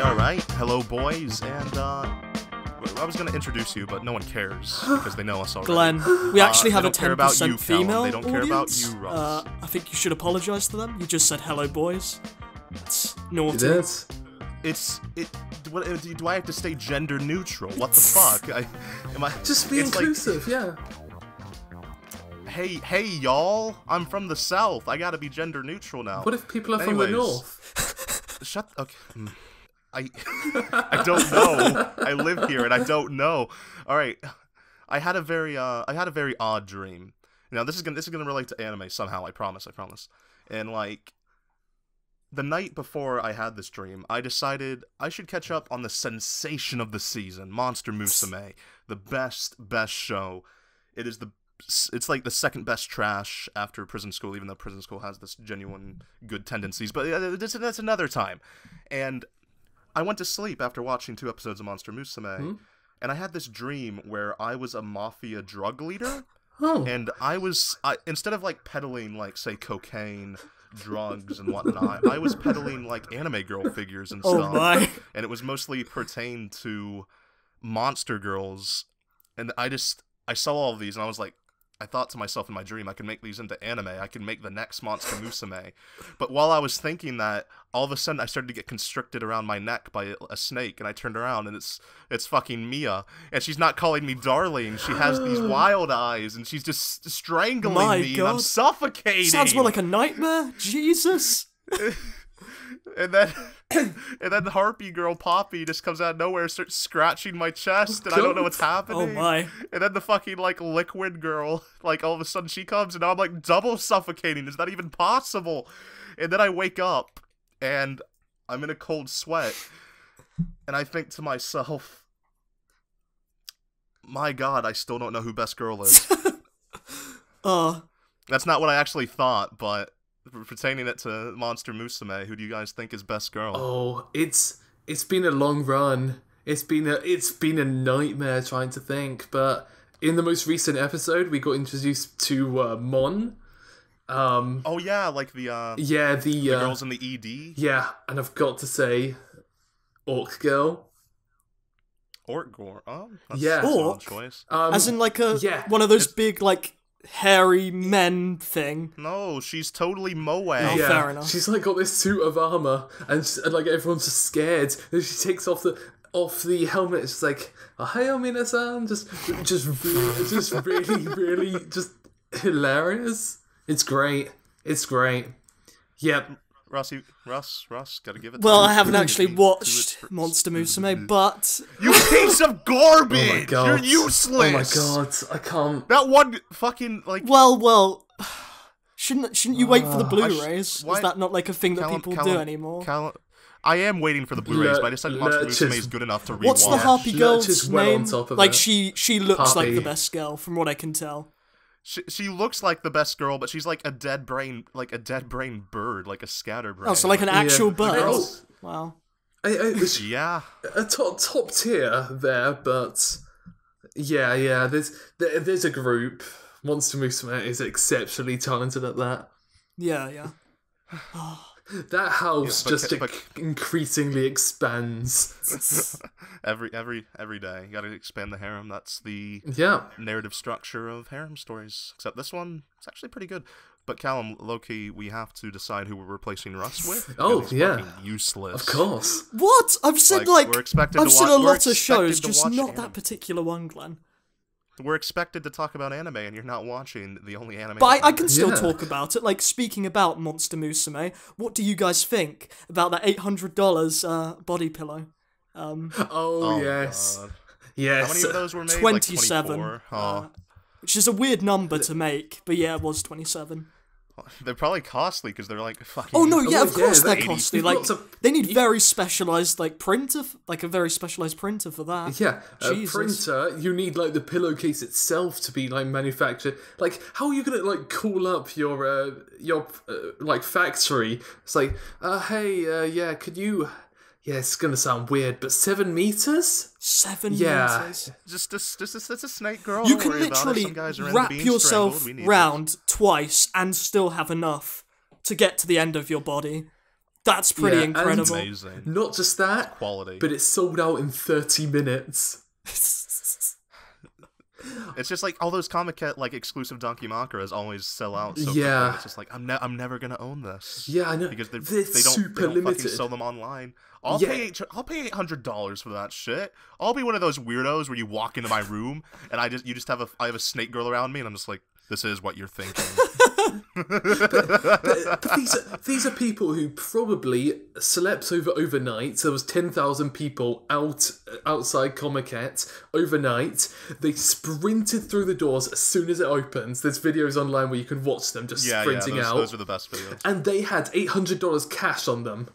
Alright. Hello, boys, and, I was gonna introduce you, but no one cares, because they know us already. Glen, we actually have a They don't care about 10% you, female Callum. They don't care about audience. you, Russ. I think you should apologise to them. You just said hello, boys. That's naughty. Did? Do I have to stay gender neutral? What the fuck? Just be inclusive, yeah. Hey, y'all! I'm from the South. I gotta be gender neutral now. What if people are from the North? Okay. I don't know. I live here and I don't know. All right. I had a very odd dream. Now this is gonna relate to anime somehow. I promise. And like, the night before I had this dream, I decided I should catch up on the sensation of the season, Monster Musume, the best show. It's like the second best trash after Prison School, even though Prison School has this genuine good tendencies. But that's another time. And I went to sleep after watching 2 episodes of Monster Musume, and I had this dream where I was a mafia drug leader, and I instead of like peddling like say cocaine, drugs and whatnot, I was peddling like anime girl figures and stuff. Oh my! And it was mostly pertained to monster girls, and I saw all of these and I was like, I thought to myself in my dream, I can make these into anime. I can make the next Monster Musume. But while I was thinking that, all of a sudden I started to get constricted around my neck by a snake, and I turned around and it's fucking Mia, and she's not calling me darling. She has these wild eyes, and she's just strangling me, and I'm suffocating. Sounds more like a nightmare. Jesus. And then the harpy girl Poppy just comes out of nowhere and starts scratching my chest, and I don't know what's happening. Oh my. And then the fucking like liquid girl, like all of a sudden she comes, and now I'm like double suffocating. Is that even possible? And then I wake up and I'm in a cold sweat, and I think to myself, my god, I still don't know who best girl is. That's not what I actually thought, but pertaining it to Monster Musume, who do you guys think is best girl? Oh, it's been a long run. It's been a nightmare trying to think, but in the most recent episode, we got introduced to Mon. Oh yeah, like the girls in the ED. Yeah, and I've got to say, Orc Girl. Orc Gore. Oh, that's yeah, a solid choice. As in like one of those big like hairy men thing. No, she's totally moe. Oh, yeah. Fair enough. She's like got this suit of armor, and like everyone's just scared. And she takes off the helmet. It's like, "Ohio, minasan," just really just hilarious. It's great. Yep. Russ, gotta give it. Well, I haven't actually watched Monster Musume, but you piece of garbage! Oh my god, you're useless. Oh my god, I can't. That one fucking like. Well. Shouldn't you wait for the Blu-rays? Is that not like a thing that people do anymore? I am waiting for the Blu-rays, but I decided Monster Musume is good enough to rewatch. What's the harpy girl's name? Like she looks Harpy. like the best girl, from what I can tell. She looks like the best girl, but she's like a dead brain bird, like a scatterbrain. Oh, so like an actual bird. Oh. Wow. Yeah. A top tier there, but yeah. There's a group. Monster Musume is exceptionally talented at that. Yeah. That house increasingly expands. every day, you gotta expand the harem. That's the narrative structure of harem stories. Except this one, it's actually pretty good. But Callum, low-key, we have to decide who we're replacing Russ with. Oh yeah, fucking useless. Of course. What? I've said I've seen a lot of shows, just not anime. That particular one, Glen. We're expected to talk about anime, and you're not watching the only anime. But I can still talk about it. Like, speaking about Monster Musume, what do you guys think about that $800 body pillow? Yes. God. Yes. How many of those were made? 27. Like 24? Which is a weird number to make, but yeah, it was 27. They're probably costly because they're like fucking. Oh no, yeah, of course they're 80. costly. Like they need very specialized printer, like a very specialized printer for that. Yeah, a printer. You need like the pillowcase itself to be like manufactured. Like, how are you gonna like call up your like factory? It's like, hey, could you? Yeah, it's gonna sound weird, but 7 meters? 7 meters. Just a snake girl. You can literally wrap yourself round twice and still have enough to get to the end of your body. That's pretty Yeah, incredible. Amazing. Not just that, Quality. but it's sold out in 30 minutes. It's just like all those Comiket like exclusive Donkey Makuras always sell out. So Yeah. quickly. It's just like I'm never gonna own this. Yeah, I know. Because They're they super don't limited. fucking sell them online. I'll Yeah. pay $800 for that shit. I'll be one of those weirdos where you walk into my room and I have a snake girl around me and I'm just like, this is what you're thinking. But these are people who probably slept overnight. There was 10,000 people outside Comiket overnight. They sprinted through the doors as soon as it opens. There's videos online where you can watch them just sprinting out. Those are the best videos. And they had $800 cash on them.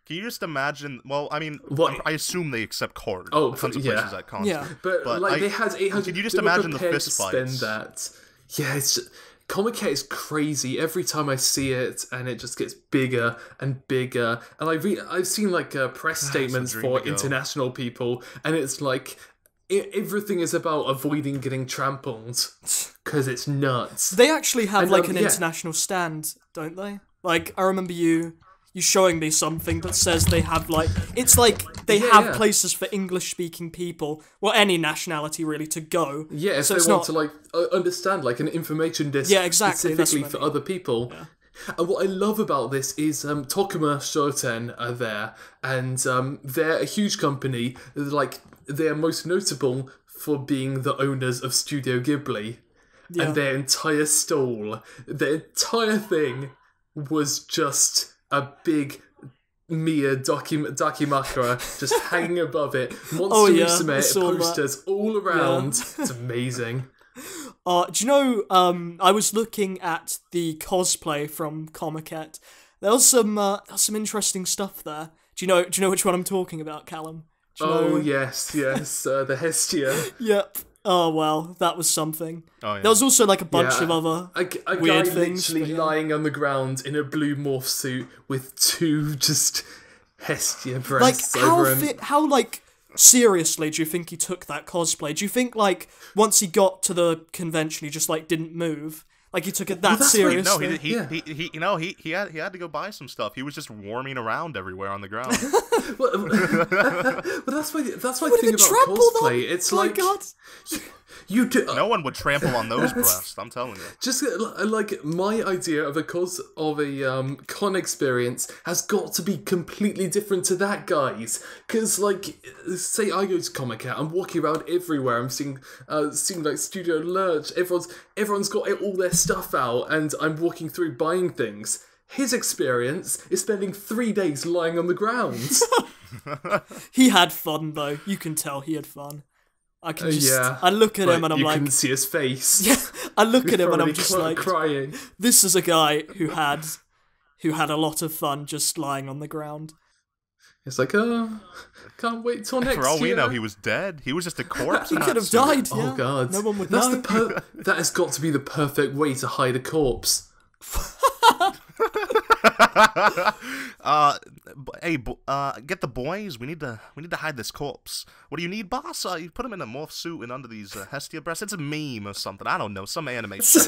Can you just imagine? Well, I mean, What? I assume they accept cards. Oh, tons of yeah. places at cons. Yeah. But like they had 800. Can you just they were imagine the prepared fist to spend fights? that? Yeah, Comiket is crazy. Every time I see it, and it just gets bigger and bigger. And I've seen like press statements dream for to go. international people, and it's like everything is about avoiding getting trampled because it's nuts. They actually have And, like an yeah. international stand, don't they? Like, I remember you showing me something that says they have like, it's like they have yeah. places for English speaking people, well, any nationality really, to go. Yeah, if So they it's want not- to like understand like an information disc Yeah, exactly, that's specifically what I for mean. other people. And what I love about this is Tokuma Shoten are there, and they're a huge company. Like they're most notable for being the owners of Studio Ghibli, Yeah. and their entire stall, their entire thing was just a big Mia Dakimakura just hanging above it. Monster Oh, yeah, I Musume saw that. posters all around. It's amazing. Do you know, I was looking at the cosplay from Comiket. There was some interesting stuff there. Do you know which one I'm talking about, Callum? Do you Oh know? yes, the Hestia. Yep. Oh well, that was something. Oh, yeah. There was also like a bunch Yeah. of other A weird guy things. literally but yeah. lying on the ground in a blue morph suit with two just Hestia Like breasts how over him. how like seriously do you think he took that cosplay? Do you think like once he got to the convention he just like didn't move? Like he took it that that's what- No, seriously? he had to go buy some stuff. He was just warming around everywhere on the ground. But that's my Would thing have about trampled on? cosplay. It's Oh my like God. you do. No one would trample on those breasts. I'm telling you. Just like my idea of a con experience has got to be completely different to that guy's. Because like, say I go to Comic-Con, I'm walking around everywhere. I'm seeing like Studio Lurch. Everyone's got all their stuff out, and I'm walking through buying things. His experience is spending 3 days lying on the ground. He had fun though. You can tell he had fun. I can just yeah. I look at him But and I'm you like couldn't see his face. yeah, I look at him and I'm Probably just like crying. this is a guy who had a lot of fun just lying on the ground. It's like, can't wait till next year. For all we know, he was dead. He was just a corpse. He in could that have suit. died. Oh Yeah. god, No one would That's know. That has got to be the perfect way to hide a corpse. Get the boys. We need to hide this corpse. What do you need, boss? You put him in a morph suit and under these Hestia breasts. It's a meme or something. I don't know. Some anime shit.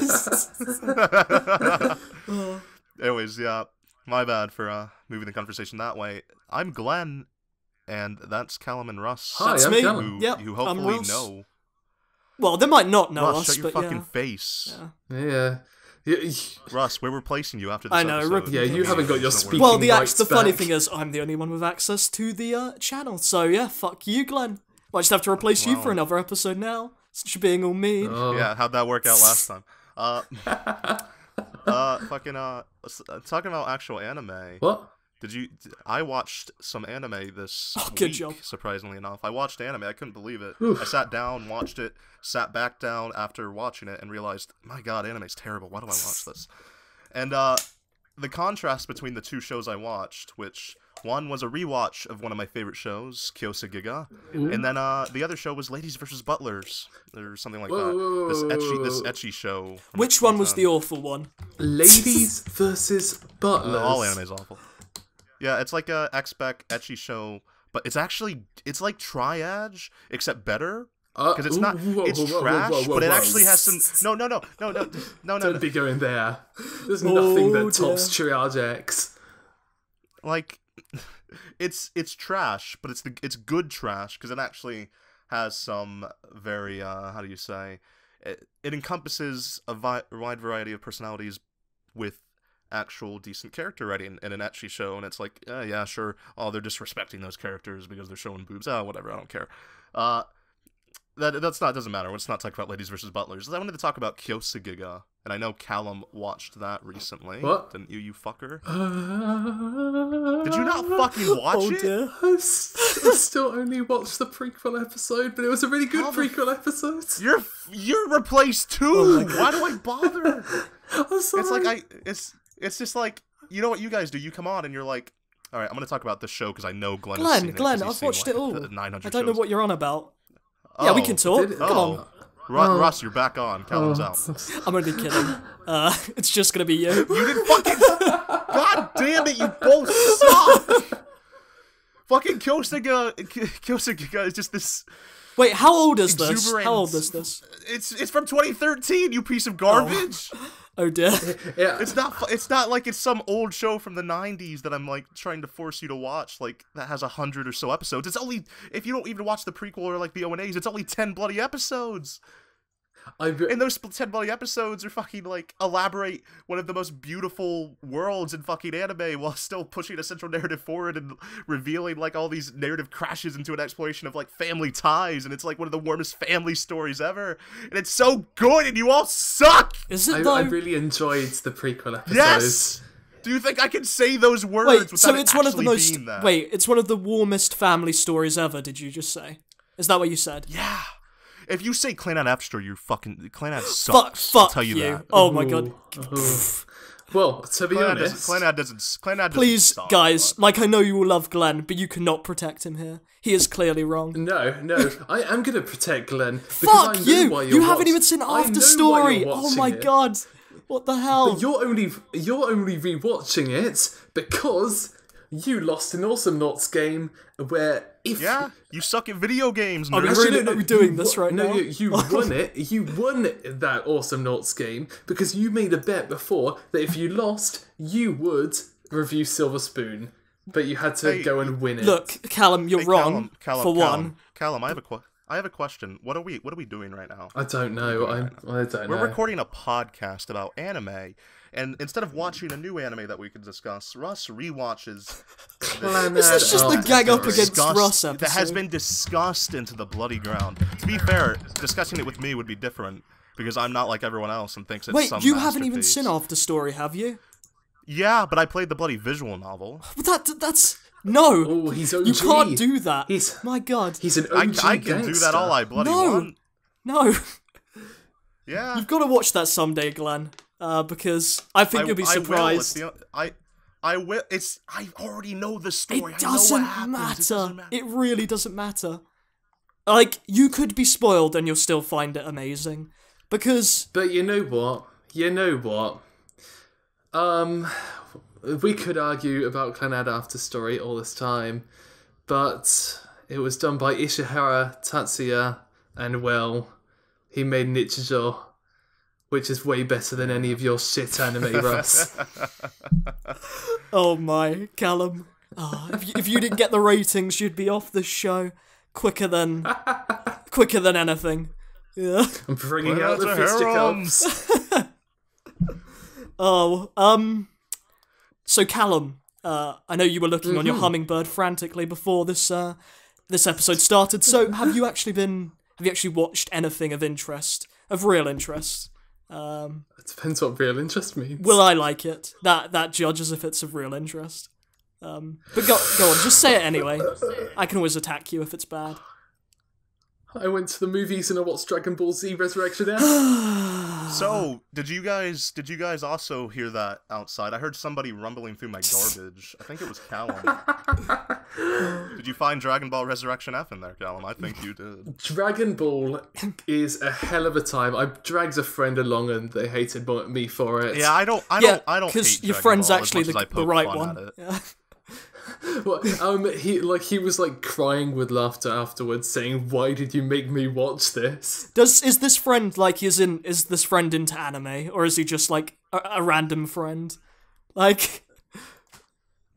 Anyways, yeah. My bad for moving the conversation that way. I'm Glen, and that's Callum and Russ. Hi, That's I'm me. Callum. Yep, You I'm hopefully Russ. know. Well, they might not know Russ, us, shut your but fucking yeah. face. Yeah. Russ, we're replacing you after this I know, episode. Yeah, you haven't got your Don't worry. speaking Well, rights the funny back. thing is, I'm the only one with access to the channel. So yeah, fuck you, Glen. Might just have to replace you Wow. for another episode now, since you're being all mean. Oh. Yeah, how'd that work out last time? Talking about actual anime. What? I watched some anime this good week, job. surprisingly enough. I watched anime, I couldn't believe it. I sat down, watched it, sat back down after watching it, and realized, my god, anime's terrible, why do I watch this? And the contrast between the two shows I watched, which one was a rewatch of one of my favorite shows, Kyousou Giga, and then the other show was Ladies vs. Butlers, or something like that. This ecchi show. from Which one was 2010. the awful one? Ladies versus Butlers. All anime's awful. Yeah, it's like a X-Spec ecchi show, but it's like Triage, except better. because it's not. It's trash, but it actually has some. No. Don't be going there. There's nothing that tops Triage X. Like, it's trash, but it's good trash because it actually has some very how do you say? It encompasses a wide variety of personalities with actual decent character writing in an ecchi show, and it's like, yeah, sure. Oh, they're disrespecting those characters because they're showing boobs. Oh, whatever. I don't care. Doesn't matter. Let's not talk about ladies versus butlers. I wanted to talk about Kyousou Giga, and I know Callum watched that recently. What? Didn't you fucker? Did you not fucking watch it? Dear. I still only watched the prequel episode, but it was a really good prequel episode. You're replaced too. Why do I bother? I'm sorry. It's just like, you know what you guys do? You come on and you're like, all right, I'm gonna talk about this show because I know Glen has seen it. Glen, I've watched it all. I don't know what you're on about. Yeah, we can talk. Come on. Russ, you're back on. Callum's out. I'm only kidding. It's just gonna be you. You didn't fucking. God damn it! You both suck. Fucking Kyousou Giga is just this. Wait, how old is this? How old is this? It's from 2013. You piece of garbage. Oh dear. Yeah. It's not like it's some old show from the 90s that I'm like trying to force you to watch, like that has 100 or so episodes. It's only, if you don't even watch the prequel or like the ONAs, it's only 10 bloody episodes. And those 10 bloody episodes are fucking like elaborate one of the most beautiful worlds in fucking anime while still pushing a central narrative forward and revealing like all these narrative crashes into an exploration of like family ties, and it's like one of the warmest family stories ever, and it's so good, and you all suck. Is it though? I really enjoyed the prequel episodes. Yes. Do you think I can say those words without so it's one of the most being that? Wait, it's one of the warmest family stories ever, did you just say? Is that what you said? Yeah. If you say Clannad F store, you're fucking Clannad sucks. Fuck I'll tell you that. Oh my god. Well, to be honest, Clannad doesn't. Please, suck, guys, but... like I know you will love Glen, but you cannot protect him here. He is clearly wrong. No, I am gonna protect Glen. Fuck you! You haven't even seen After Story. Oh my god! What the hell? But you're only rewatching it because you lost an Awesome Knots game where you suck at video games. Are we doing this right now? No, you won it. You won that Awesome Knots game because you made a bet before that if you lost, you would review Silver Spoon, but you had to go and win it. Look, Callum, you're wrong. Callum, I have a question. What are we doing right now? I don't know. I don't know. We're recording a podcast about anime, and instead of watching a new anime that we could discuss, Russ rewatches. This is just the gang up against Russ episode. That has been discussed into the bloody ground. To be fair, discussing it with me would be different because I'm not like everyone else and thinks it's some Wait, you haven't even masterpiece. seen After Story, have you? Yeah, but I played the bloody visual novel. But that's no. Oh, he's OG. You can't do that. He's my god. He's an OG I can do that all I bloody want. No. Yeah. You've got to watch that someday, Glen. Because I think you'll be surprised. I will. I already know the story. It doesn't matter. It really doesn't matter. Like, you could be spoiled and you'll still find it amazing. Because... But you know what? We could argue about Clannad After Story all this time, but it was done by Ishihara Tatsuya, and well, he made Nichijou, which is way better than any of your shit anime, Russ. Oh my, Callum. Oh, if you didn't get the ratings, you'd be off the show quicker than anything. Yeah. I'm bringing out the fisticuffs. So Callum, I know you were looking on your hummingbird frantically before this episode started. So have you actually watched anything of interest, of real interest? It depends what real interest means. Will I like it? That judges if it's of real interest. But go on, just say it anyway. I can always attack you if it's bad. I went to the movies and I watched Dragon Ball Z Resurrection F. So, did you guys also hear that outside? I heard somebody rumbling through my garbage. I think it was Callum. Did you find Dragon Ball Resurrection F in there, Callum? I think you did. Dragon Ball is a hell of a time. I dragged a friend along and they hated me for it. Yeah, I don't because your friend's actually the right one. Yeah. He was like crying with laughter afterwards, saying, "Why did you make me watch this?" Is this friend like is this friend into anime, or is he just like a random friend? Like,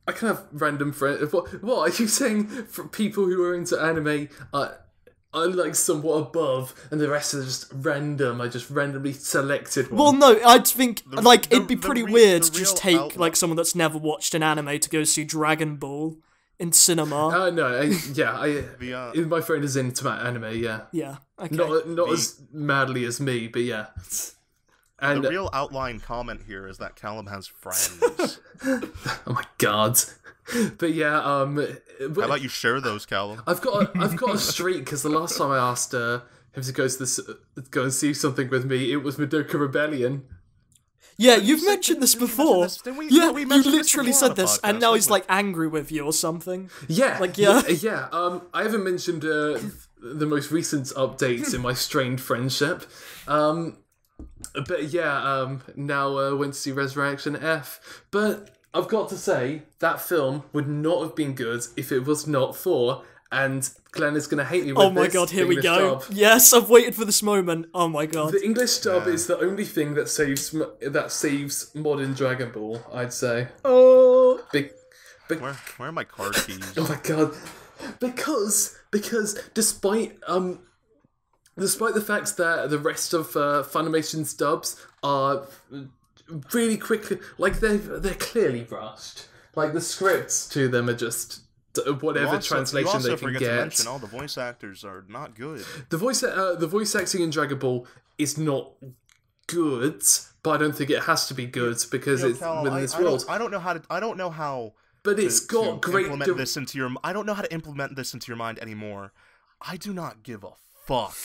I can have random friends. What are you saying? For people who are into anime, I'm like somewhat above, and the rest are just random. I just randomly selected one. well, no, I'd think it'd be pretty weird to just take like someone that's never watched an anime to go see Dragon Ball in cinema. My friend is into anime. Yeah, Yeah, okay. not as madly as me, but yeah. And the real outline comment here is that Callum has friends. oh my god. But yeah, How about you share those, Callum? I've got a streak because the last time I asked him to go and see something with me, it was Madoka Rebellion. Yeah, you've mentioned this before. You literally said this, and now he's like like angry with you or something. Yeah, Like, yeah. yeah. I haven't mentioned the most recent updates in my strained friendship. But yeah, now went to see Resurrection F. But I've got to say, that film would not have been good if it was not for, and Glen is going to hate me with Oh my this, god, here the we English go. dub. Yes, I've waited for this moment. Oh my god. The English dub is the only thing that saves modern Dragon Ball, I'd say. Oh. where are my card keys? Oh my god. Because despite the fact that the rest of Funimation's dubs are really quickly, like they're clearly rushed. Like the scripts to them are just whatever translation they can forget get. to mention all the voice actors are not good. The voice acting in Dragon Ball is not good, but I don't think it has to be good because it's Callum, within this world. I don't know how. But it's got great. Implement this into your. I don't know how to implement this into your mind anymore. I do not give a fuck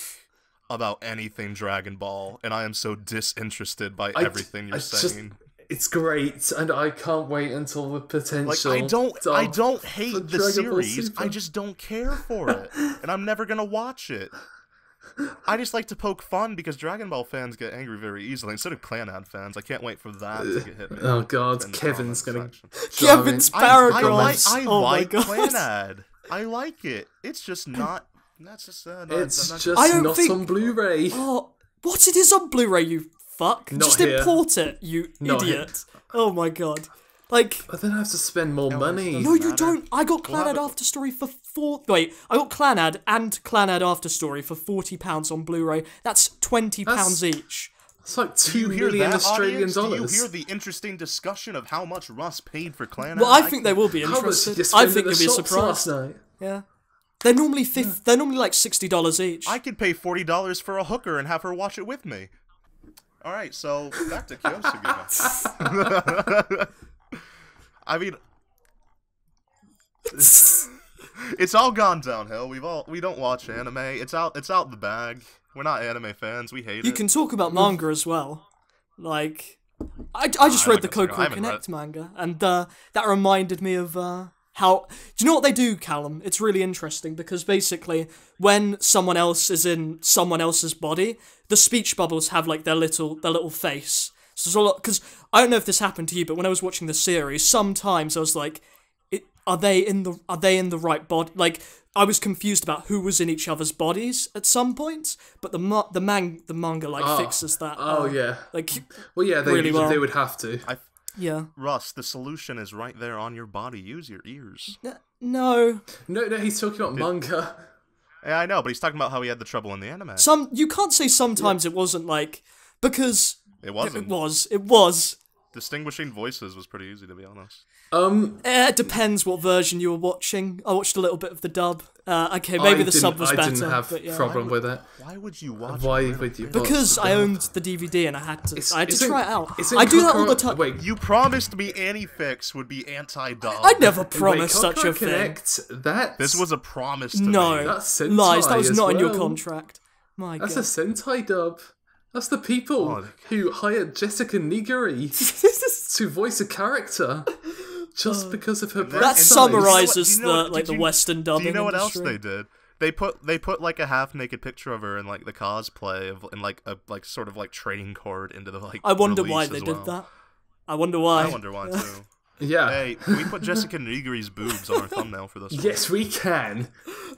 about anything Dragon Ball, and I am so disinterested by everything you're saying. It's great, and I can't wait until the potential. Like I don't hate the Dragon Ball series. Super. I just don't care for it, and I'm never gonna watch it. I just like to poke fun because Dragon Ball fans get angry very easily, instead of Clannad fans. I can't wait for that to get hit. Oh god, Kevin's gonna. Kevin's paragraphs. I Oh my like god. Clannad. I like it. It's just not. That's just. It's not, just I don't not think- on Blu-ray. Oh, what? It is on Blu-ray, you fuck. Not Just here. import it, you Not idiot. Oh my god. Like, But then I have to spend more money. no, you matter. don't. I got Clannad After Story for I got Clannad and Clannad After Story for £40 on Blu-ray. That's £20 each. It's like Do you $2 hear million that, Australian audience? dollars. Do you hear the interesting discussion of how much Russ paid for Clannad? Well, I think they will be How much interested. did you I spend think at the you'll be shops surprised. last night? Yeah. They're normally they're normally like $60 each. I could pay $40 for a hooker and have her watch it with me. All right, so back to Kyousou Giga. I mean, it's all gone downhill. We don't watch anime. It's out the bag. We're not anime fans. We hate it. You can talk about manga as well. Like, I just read the Kokoro Connect manga, and that reminded me of how. Do you know what they do, Callum? It's really interesting because basically, when someone else is in someone else's body, the speech bubbles have like their little face. So there's a lot, because I don't know if this happened to you, but when I was watching the series, sometimes I was like, are they in the right body? Like, I was confused about who was in each other's bodies at some points, but the manga like fixes that. Oh yeah. Like, Well, yeah, really well. they would have to. yeah. Russ, the solution is right there on your body. Use your ears. No. No, he's talking about manga. Yeah, I know, but he's talking about how he had the trouble in the anime. You can't say sometimes it wasn't like, because It wasn't. it was. Distinguishing voices was pretty easy, to be honest. It depends what version you were watching. I watched a little bit of the dub. Okay, maybe the sub was better. I didn't have but yeah. problem with it. Why would you watch Why it? would you? Because I owned the DVD and I had to try it out. Isn't I do that all Kokoro- the time. Wait, You promised me AniFix would be anti-dub. I never promised such Kokoro a thing. Connect, that's, This was a promise to me. No, That's Sentai lies. That was as not in your well. contract. My That's God. a Sentai dub. That's the people Oh. who hired Jessica Nigiri to voice a character just because of her brand That size. Do summarizes you know what- the did you- Western dubbing Do you know what else industry. they did? They put like a half naked picture of her in like the cosplay of in like a sort of like trading card into the like. I wonder why release they as did well. that. I wonder why. I wonder why too. Yeah. Hey, can we put Jessica Nigiri's boobs on our thumbnail for this one? Yes, we can.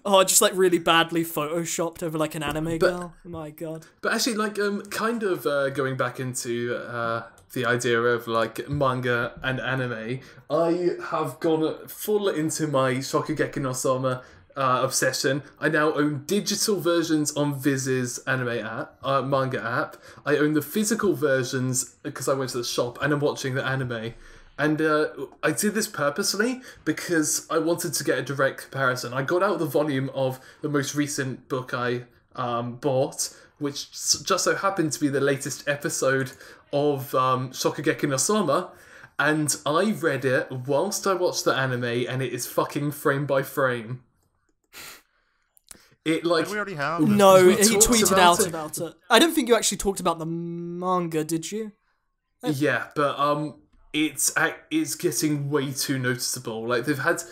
Oh, just like really badly photoshopped over like an anime girl. Oh my god. But actually, like, kind of going back into the idea of like manga and anime, I have gone full into my Shokugeki no Soma obsession. I now own digital versions on Viz's anime app, manga app. I own the physical versions because I went to the shop and I'm watching the anime. And I did this purposely because I wanted to get a direct comparison. I got out the volume of the most recent book I bought, which just so happened to be the latest episode of Shokugeki no Soma, and I read it whilst I watched the anime, and it is fucking frame by frame. It like we already have. No, he tweeted out about it. I don't think you actually talked about the manga, did you? Yeah, but it's getting way too noticeable. Like they've had,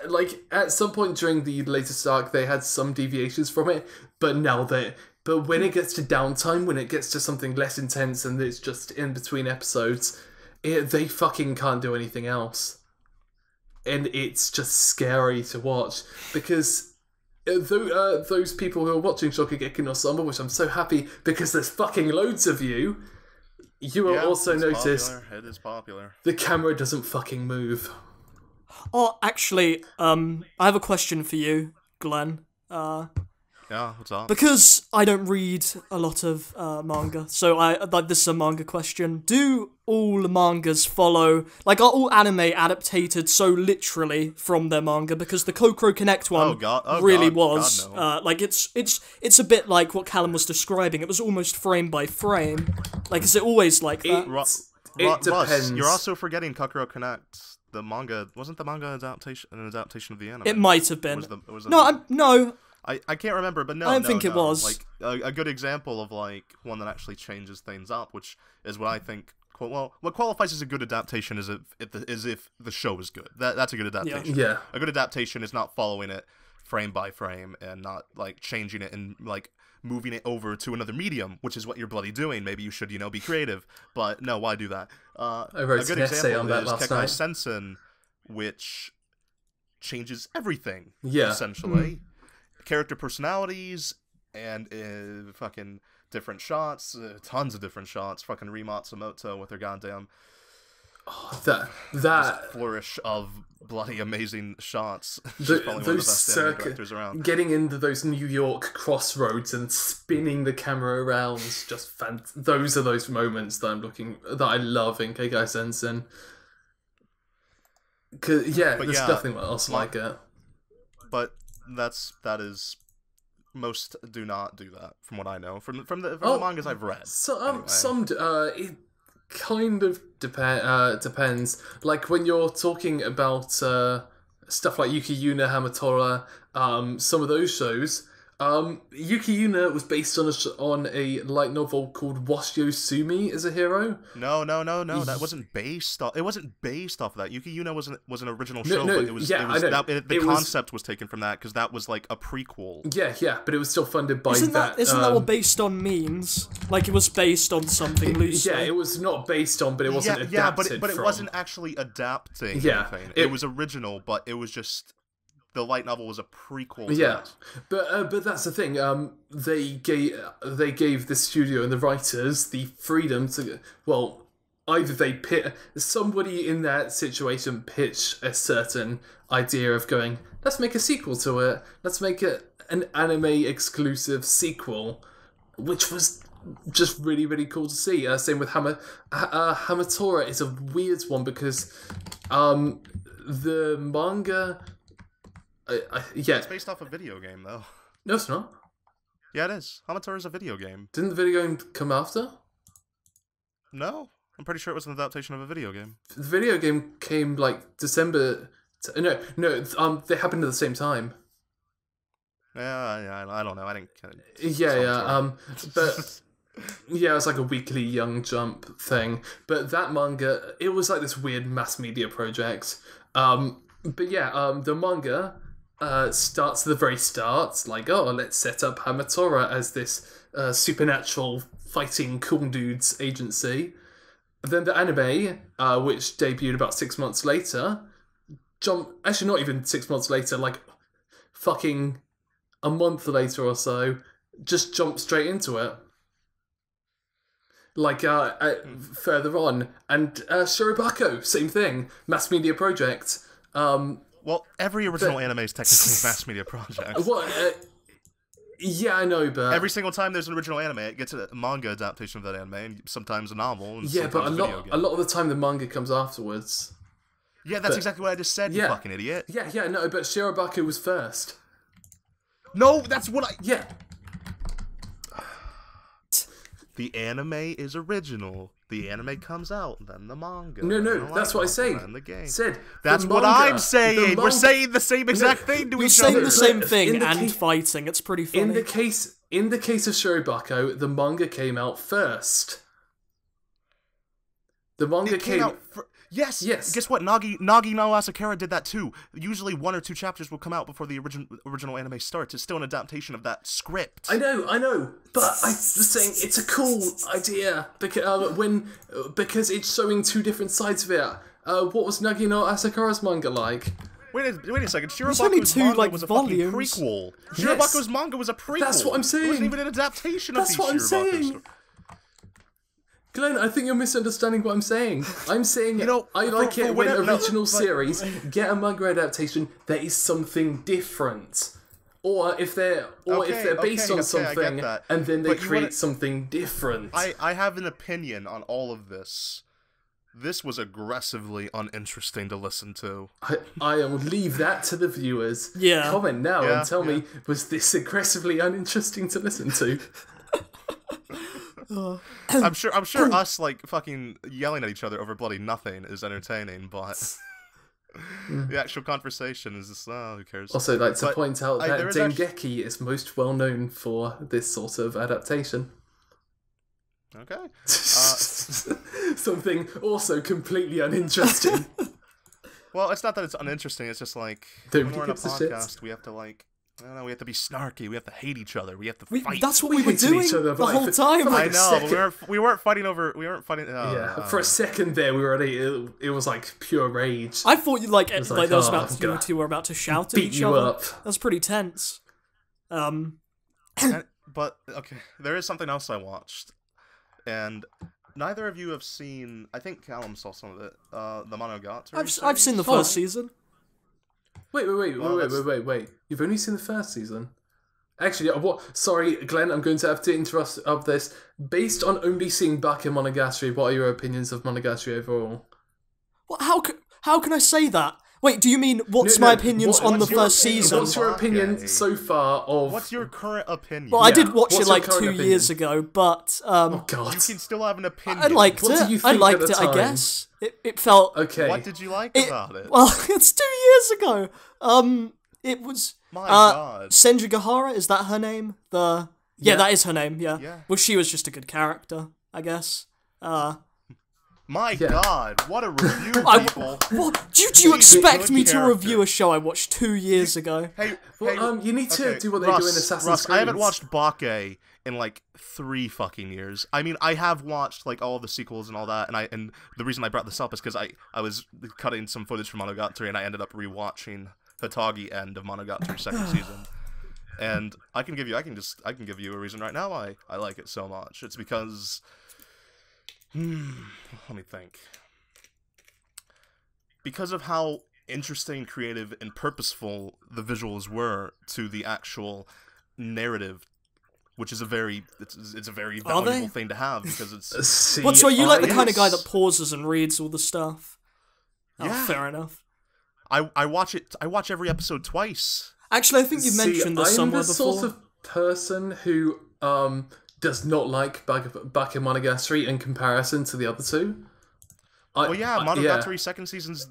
like at some point during the latest arc, they had some deviations from it, but when it gets to downtime, when it gets to something less intense and it's just in between episodes, they fucking can't do anything else, and it's just scary to watch because. Those people who are watching Shokugeki no Soma, which I'm so happy because there's fucking loads of you. You will also notice it is popular. The camera doesn't fucking move. Oh, actually, I have a question for you, Glen. Yeah, what's up? Because I don't read a lot of manga, so this is a manga question. Do all mangas follow, like, are all anime adapted so literally from their manga? Because the Kokoro Connect one was. God, no. Like, it's a bit like what Callum was describing. It was almost frame by frame. Like, is it always like that? It depends. Russ, you're also forgetting Kokoro Connect. The manga wasn't the manga an adaptation of the anime. It might have been. No. I can't remember, but no, I don't think it was. Like a good example of like one that actually changes things up, which is what I think. Well, what qualifies as a good adaptation is if the show is good. That's a good adaptation. Yeah. A good adaptation is not following it frame by frame and not like changing it and like moving it over to another medium, which is what you're bloody doing. Maybe you should, be creative. But no, why do that? I wrote a good example on that is last Kekkai night. Sensen, which changes everything. Yeah. Essentially. Character personalities and fucking different shots, tons of different shots. Fucking Misamoto with her goddamn that flourish of bloody amazing shots. Those one of the best anime directors around. Getting into those New York crossroads and spinning the camera around, just those are those moments that I love in Kekkai Sensen. There's nothing else like it. But that is most do not do that from what I know from the mangas I've read. It kind of depends. Like when you're talking about stuff like Yuki Yuna, Hamatora, some of those shows. Yuki Yuna was based on a light novel called Washyo Sumi as a hero. No. That wasn't based off. It wasn't based off of that. Yuki Yuna was an original show, but it was. The concept was taken from that because that was like a prequel. Yeah, but it was still funded by Isn't that what based on means? Like it was based on something loosely. Yeah, it was not based on, but it wasn't adapted. Yeah, but it wasn't actually adapting anything. It was original, but it was just. The light novel was a prequel to that. But that's the thing. They gave the studio and the writers the freedom to either somebody in that situation pitch a certain idea of going, let's make a sequel to it. Let's make it an anime exclusive sequel, which was just really, really cool to see. Same with Hamatora is a weird one because the manga. It's based off a video game, though. No, it's not. Yeah, it is. Hamatora is a video game. Didn't the video game come after? No. I'm pretty sure it was an adaptation of a video game. The video game came, like, December... No, they happened at the same time. Yeah, I don't know. I didn't... But... Yeah, it was like a weekly Young Jump thing. But that manga, it was like this weird mass media project. The manga... starts at the very start, like, let's set up Hamatora as this supernatural fighting cool dudes agency. then the anime, which debuted about 6 months later, actually not even 6 months later, like fucking a month later or so, just jumped straight into it. Like, further on. And Shirobako, same thing. Mass media project. Well, every original anime is technically a mass media project. Yeah, I know, but... Every single time there's an original anime, it gets a manga adaptation of that anime, and sometimes a novel, and yeah, but a lot of the time the manga comes afterwards. Yeah, that's exactly what I just said, you fucking idiot. Yeah, no, but Shirobako was first. No, that's what I... Yeah. The anime is original. The anime comes out, then the manga. No, that's what I say. The game. Said, that's what I'm saying. We're saying the same exact thing to each other. You're saying the same thing and fighting. It's pretty funny. In the case of Shirobako, the manga came out first. The manga came out. Yes. Guess what? Nagi no Asakura did that too. Usually 1 or 2 chapters will come out before the original anime starts. It's still an adaptation of that script. I know, but I was saying it's a cool idea because it's showing 2 different sides of it. What was Nagi no Asakura's manga like? Wait a second. Shirabako's manga was a fucking prequel. Shirabako's manga was a prequel. That's what I'm saying. It wasn't even an adaptation of the Shirobako That's what I'm saying. story. Glenn, I think you're misunderstanding what I'm saying. I'm saying, I like it when original series get a manga adaptation that is something different, or if they're based on something and then they create something different. I have an opinion on all of this. This was aggressively uninteresting to listen to. I will leave that to the viewers. Yeah. Comment now and tell me, was this aggressively uninteresting to listen to? I'm sure us like fucking yelling at each other over bloody nothing is entertaining, but the actual conversation is just who cares? Also, I'd like to point out that Dengeki is most well known for this sort of adaptation. Okay. Something also completely uninteresting. Well, it's not that it's uninteresting. It's just like when we're in a podcast, we have to like. I don't know, we have to be snarky, we have to hate each other, we have to fight. That's what we were doing the whole time. I know, but we weren't fighting over... for a second there, we were already... It was like pure rage. I thought you you two were about to shout at each other. Up. That's pretty tense. But, okay, there is something else I watched. And neither of you have seen... I think Callum saw some of it. The Monogatari. I've seen the first season. Wait. You've only seen the first season? Actually, sorry, Glenn, I'm going to have to interrupt this. Based on only seeing Bakemonogatari, what are your opinions of Monogatari overall? What? How can I say that? Wait, do you mean what's my opinions on the first season? What's your opinion so far of... What's your current opinion? Well, I did watch it like 2 years ago, but... oh, God. You can still have an opinion. I liked it. What did you think at the time? I guess. It felt... Okay. What did you like about it? Well, it's 2 years ago. It was... My God. Senjugahara, is that her name? Yeah, that is her name, yeah. Well, she was just a good character, I guess. My God, what a review, people. What? Did you expect me to review a show I watched 2 years ago? You need to do what they do in Assassin's Creed. I haven't watched Bake in like 3 fucking years. I mean, I have watched like all the sequels and all that, and the reason I brought this up is because I was cutting some footage from Monogatari, and I ended up rewatching Hitagi end of Monogatari second season. And I can give you a reason right now why I like it so much. It's because... let me think. Because of how interesting, creative, and purposeful the visuals were to the actual narrative, which is a very valuable thing to have because it's. So you like the kind of guy that pauses and reads all the stuff? Yeah, fair enough. I watch it. I watch every episode twice. Actually, I think you mentioned this somewhere before. I'm the sort of person who does not like Bakemonogatari in comparison to the other two. Monogatari second season's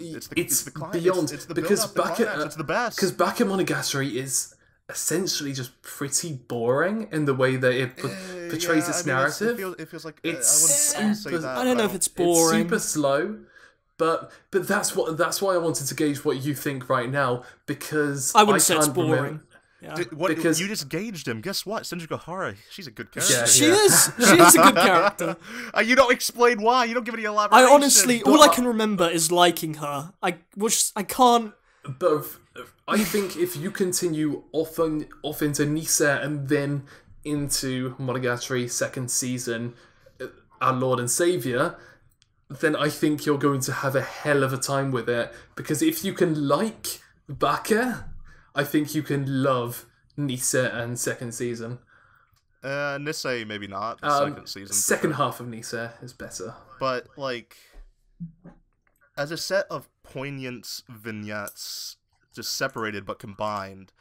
it's the climax. Beyond it's the because it's the best. Because Bakemonogatari is essentially just pretty boring in the way that it portrays its narrative. It feels like it's I wouldn't say that. I don't know if it's boring. It's super slow. But that's why I wanted to gauge what you think right now because I wouldn't say it's boring. Yeah. Because you just gauged him. Guess what? Senjuko Hara, she's a good character. Yeah, She is. She is a good character. You don't explain why. You don't give any elaboration. I honestly, all I can remember is liking her. I can't. But I think if you continue off into Nisa and then into Monogatari second season, Our Lord and Savior, then I think you're going to have a hell of a time with it. Because if you can like Bake, I think you can love Nisa and second season. Nisei, maybe not. Second season. Second half of Nisa is better. But, like, as a set of poignant vignettes, just separated but combined,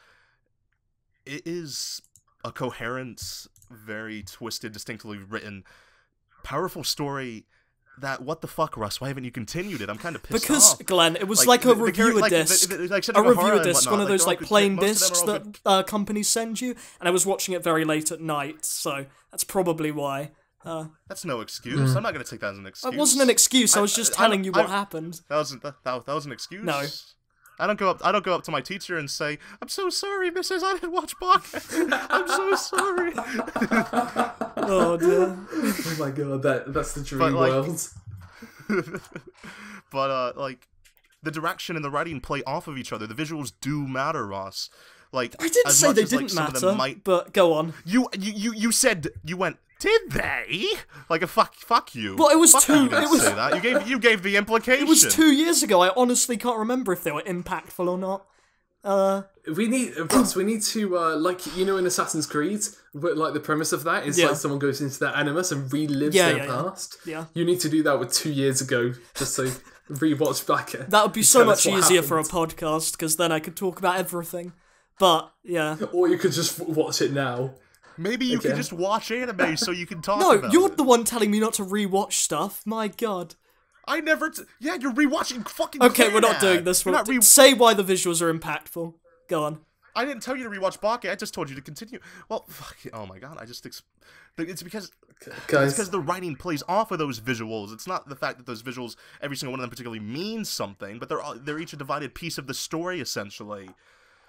it is a coherent, very twisted, distinctly written, powerful story. That, what the fuck, Russ? Why haven't you continued it? I'm kind of pissed because, off. Glenn, it was like a reviewer disc. Like a reviewer disc, one of those like, plain discs that companies send you, and I was watching it very late at night, so that's probably why. That's no excuse. I'm not going to take that as an excuse. It wasn't an excuse. I was just telling you what happened. That was an excuse. No. I don't go up to my teacher and say, "I'm so sorry, Mrs. I didn't watch Bake. I'm so sorry." Oh dear. Oh my god, that's the dream world. But like, the direction and the writing play off of each other. The visuals do matter, Ross. Like, I didn't say they didn't matter, but go on. You said, you went, did they? Like a fuck you. Well, it was fuck two. You didn't say that. You gave the implication. It was 2 years ago. I honestly can't remember if they were impactful or not. We need to like, you know, in Assassin's Creed, but like the premise of that is like someone goes into their animus and relives their past. Yeah. You need to do that with 2 years ago, just so rewatch Bake. That would be so much easier for a podcast, because then I could talk about everything. But yeah. Or you could just watch it now. Maybe you could just watch anime so you can talk about it. No, you're the one telling me not to rewatch stuff. My god. I never... Yeah, you're rewatching fucking Okay, Clannad. We're not doing this. Say why the visuals are impactful. Go on. I didn't tell you to rewatch Bake. I just told you to continue. Well, fuck. Oh my god. It's because... Guys. It's because the writing plays off of those visuals. It's not the fact that those visuals, every single one of them particularly means something, but they're each a divided piece of the story, essentially.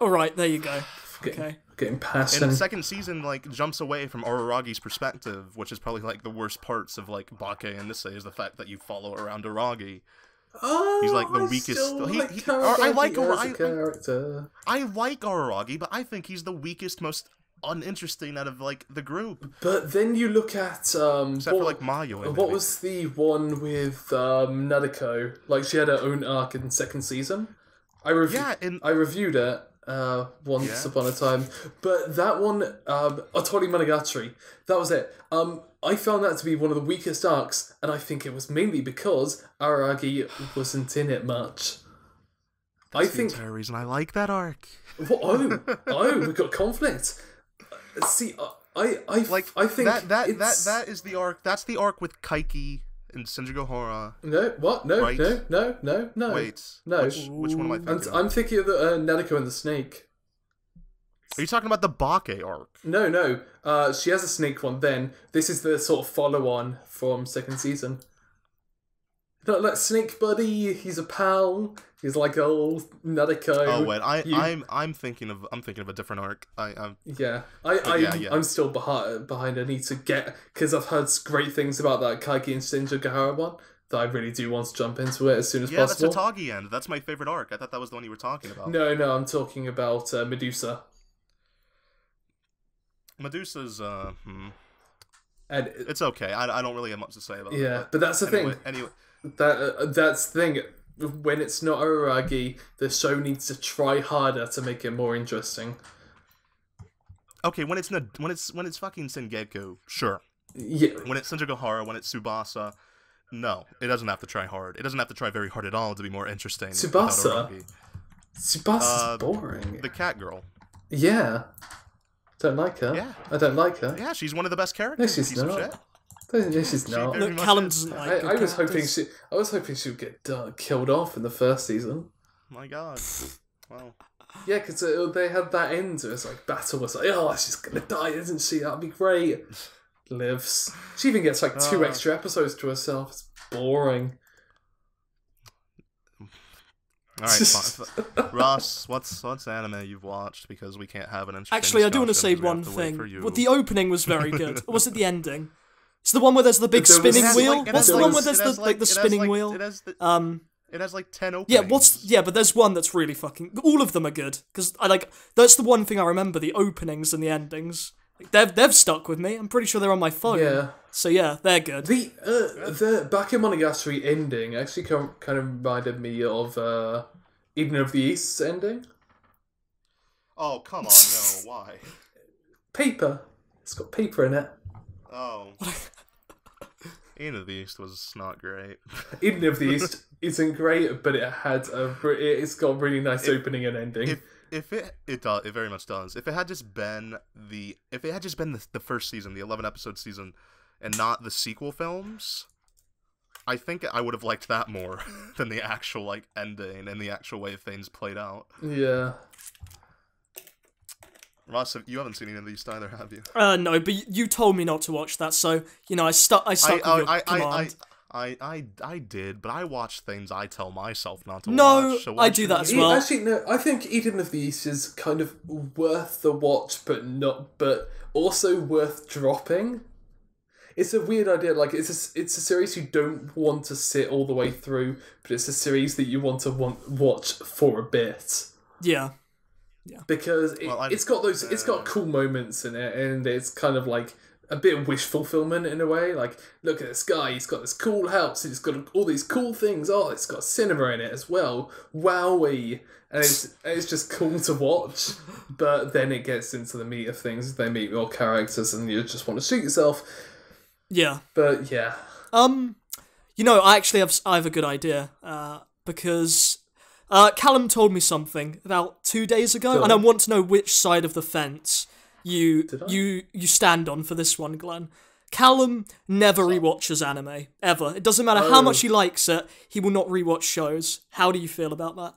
Alright, there you go. Okay. Getting past And the second season, like, jumps away from Araragi's perspective, which is probably, like, the worst parts of, like, Bake and Nisei, is the fact that you follow around Araragi. Oh, he's like the weakest. I like Araragi, but I think he's the weakest, most uninteresting out of like the group. But then you look at except for like Mayo. What was the one with Nadeko? Like she had her own arc in second season. I reviewed it once upon a time, but that one, Otori Monogatari, that was it. I found that to be one of the weakest arcs, and I think it was mainly because Araragi wasn't in it much. That's the entire reason I like that arc. We got conflict. See, I think that is the arc. That's the arc with Kaiki and Senjugo Hora. No, what? No, right? No. Wait, no. Which one am I thinking? I'm thinking of the Nadeko and the snake. Are you talking about the Bake arc? No. She has a snake one. Then this is the sort of follow-on from second season. Not like Snake Buddy. He's a pal. He's like old Nadeko. Oh wait, I'm thinking of a different arc. I'm still behind. I need to get, because I've heard great things about that Kaiki and Senjugo one. That I really do want to jump into it as soon as possible. Yeah, that's Atagi end. That's my favorite arc. I thought that was the one you were talking about. No, I'm talking about Medusa. Medusa's and it's okay. I don't really have much to say about it. Yeah, but that's the thing. Anyway, that's the thing. When it's not Araragi, the show needs to try harder to make it more interesting. Okay, when it's fucking Sengeku, sure. Yeah. When it's Senjugo Hara, when it's Tsubasa, no, it doesn't have to try hard. It doesn't have to try very hard at all to be more interesting. Tsubasa's boring. The cat girl. Yeah. Don't like her. Yeah. I don't like her. Yeah, she's one of the best characters. No, she's not. No, she's not. Look, Callum doesn't like I was hoping she would get killed off in the first season. My god. Wow. Yeah, because they had that end. It was like battle was like, oh, she's gonna die, isn't she? That'd be great. Lives. She even gets like 2 extra episodes to herself. It's boring. All right, fine. Russ, what's anime you've watched? Because we can't have an interesting Actually, I do want to say one thing. Well, the opening was very good. Or was it the ending? It's the one where there's the big spinning wheel. What's the one where there's the spinning wheel? It has like 10 openings. But there's one that's really fucking. All of them are good because that's the one thing I remember: the openings and the endings. They've stuck with me. I'm pretty sure they're on my phone. Yeah. So yeah, they're good. The Bakemonogatari ending actually kind of reminded me of Eden of the East's ending. Oh come on, no, why? Paper. It's got paper in it. Oh. Eden of the East was not great. Eden of the East isn't great, but it's got a really nice opening and ending. It very much does. If it had just been the first season, the 11-episode season, and not the sequel films, I think I would have liked that more than the actual ending and the actual way things played out. Yeah. Ross, you haven't seen any of these either, have you? No, but you told me not to watch that, so I stuck with your command. I did, but I watch things I tell myself not to watch. No, So I do that as well. Actually, no, I think Eden of the East is kind of worth the watch, but also worth dropping. It's a weird idea. It's a series you don't want to sit all the way through, but it's a series that you want to watch for a bit. Yeah. Because it's got cool moments in it, and it's kind of like a bit of wish fulfillment in a way. Like, look at this guy, he's got this cool house, he's got all these cool things. Oh, it's got cinema in it as well. Wowee. And it's just cool to watch. But then it gets into the meat of things. They meet more characters, and you just want to shoot yourself. Yeah. But yeah. I actually have a good idea. Because Callum told me something about 2 days ago, and I want to know which side of the fence you stand on for this one, Glen. Callum never rewatches anime, ever. It doesn't matter how much he likes it, he will not rewatch shows. How do you feel about that?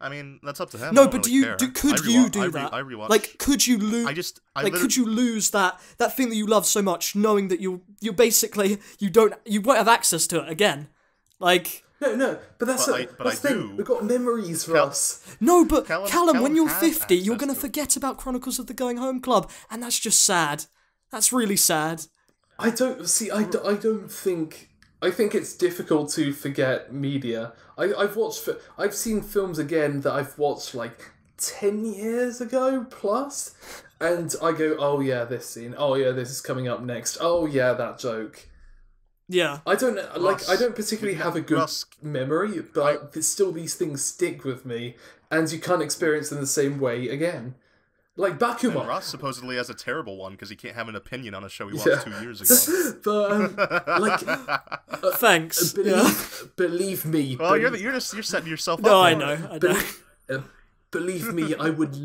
I mean, that's up to him. No, but could you do that? I rewatch. Like, could you lose? Could you lose that thing that you love so much, knowing that you basically you won't have access to it again? Like. No, but that's the thing. We've got memories, Russ. No, but Callum, when you're 50, you're going to forget about Chronicles of the Going Home Club, and that's just sad. That's really sad. I don't think it's difficult to forget media. I've seen films again that I've watched 10 years ago plus, and I go, oh yeah, this scene. Oh yeah, this is coming up next. Oh yeah, that joke. Yeah. I don't particularly have a good memory, but still these things stick with me, and you can't experience them the same way again. Like Bakuman. And Russ supposedly has a terrible one because he can't have an opinion on a show he watched 2 years ago. But thanks. Believe me. Well, you're setting yourself up. No, I know. Believe me, I would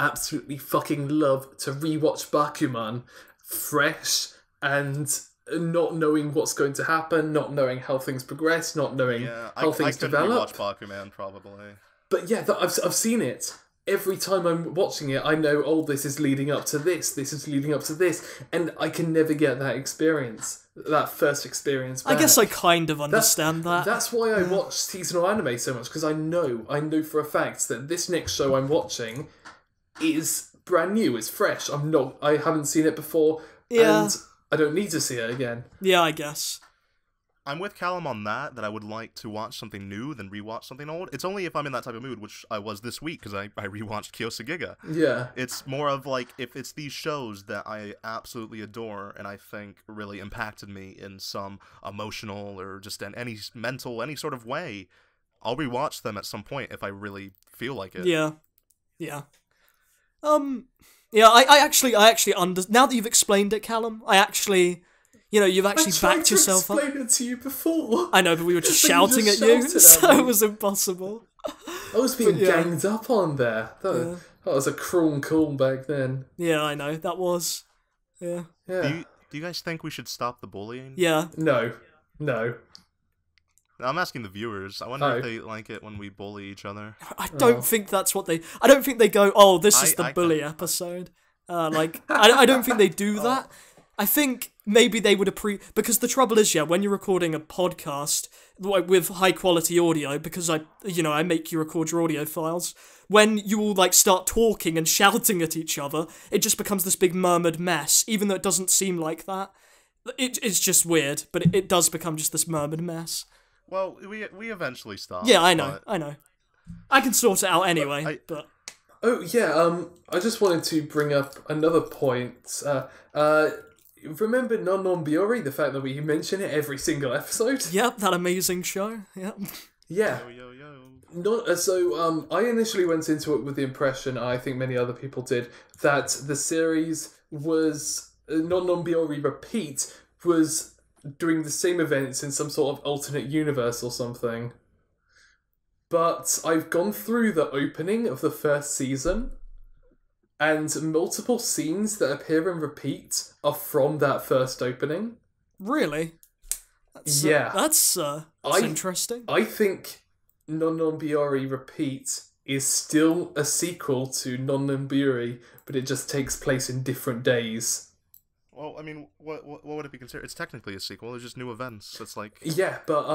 absolutely fucking love to rewatch Bakuman fresh and not knowing what's going to happen, not knowing how things progress, not knowing how things develop. I couldn't rewatch Bakuman, probably. But yeah, I've seen it. Every time I'm watching it, I know, oh, this is leading up to this is leading up to this, and I can never get that experience, that first experience back. I guess I kind of understand that. That's why I watch seasonal anime so much, because I know for a fact that this next show I'm watching is brand new, it's fresh. I haven't seen it before, and I don't need to see it again. Yeah, I guess. I'm with Callum on that I would like to watch something new than rewatch something old. It's only if I'm in that type of mood, which I was this week, because I rewatched Kyousou Giga. Yeah. It's more of if it's these shows that I absolutely adore and I think really impacted me in some emotional or just in any mental, any sort of way, I'll rewatch them at some point if I really feel like it. Yeah. Yeah. Yeah, I actually now that you've explained it, Callum, I actually, you've actually backed yourself up. I tried to explain it to you before. I know, but we were just shouting at you, so it was impossible. I was being ganged up on there. That was a cruel call back then. Yeah, I know, that was. Yeah. Do you guys think we should stop the bullying? Yeah. No. I'm asking the viewers. I wonder if they like it when we bully each other. I don't think that's what I don't think they go, oh, this is the bully episode. I don't think they do that. I think maybe they would because the trouble is, when you're recording a podcast like with high quality audio, because I make you record your audio files, when you all like start talking and shouting at each other, it just becomes this big murmured mess, even though it doesn't seem like that. It's just weird, but it does become just this murmured mess. Well, we eventually stop. Yeah, I know. I can sort it out anyway, but... Oh, yeah, I just wanted to bring up another point. Remember Non Biyori, the fact that we mention it every single episode? Yep, that amazing show. Yep. Yeah. Yo. I initially went into it with the impression, I think many other people did, that the series was... Non Biyori Repeat was doing the same events in some sort of alternate universe or something. But I've gone through the opening of the first season, and multiple scenes that appear in Repeat are from that first opening. Really? That's interesting. I think Non Biyori Repeat is still a sequel to Non Biyori, but it just takes place in different days. Well, I mean, what would it be considered? It's technically a sequel. It's just new events. It's like... Yeah, but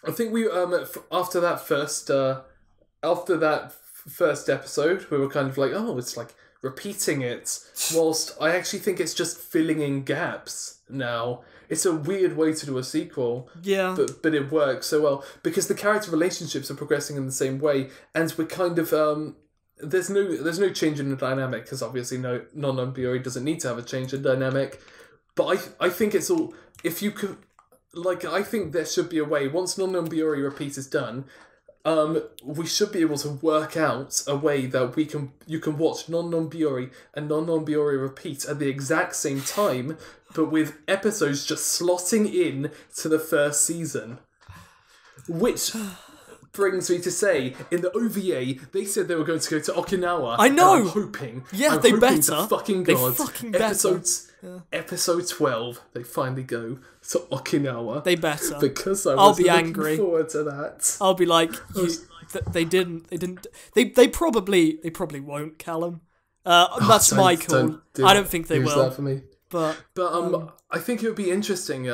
I think we after that first episode, we were kind of like, oh, it's like repeating it. Whilst I actually think it's just filling in gaps now. It's a weird way to do a sequel. Yeah. But it works so well because the character relationships are progressing in the same way, and we're kind of there's no change in the dynamic because obviously Non Biyori doesn't need to have a change in dynamic. But I think it's all, if you could, like, I think there should be a way once Non Biyori Repeat is done. We should be able to work out a way that you can watch Non Biyori and Non Biyori Repeat at the exact same time, but with episodes just slotting in to the first season. Which brings me to say, in the OVA, they said they were going to go to Okinawa. I know! And I'm hoping. They better. To fucking God. They fucking better. Episode 12, they finally go to Okinawa. They better. Because I'll be angry. Forward to that. I'll be like, they didn't. They probably won't, Callum. That's my call. I don't think they will. That for me. But I think it would be interesting,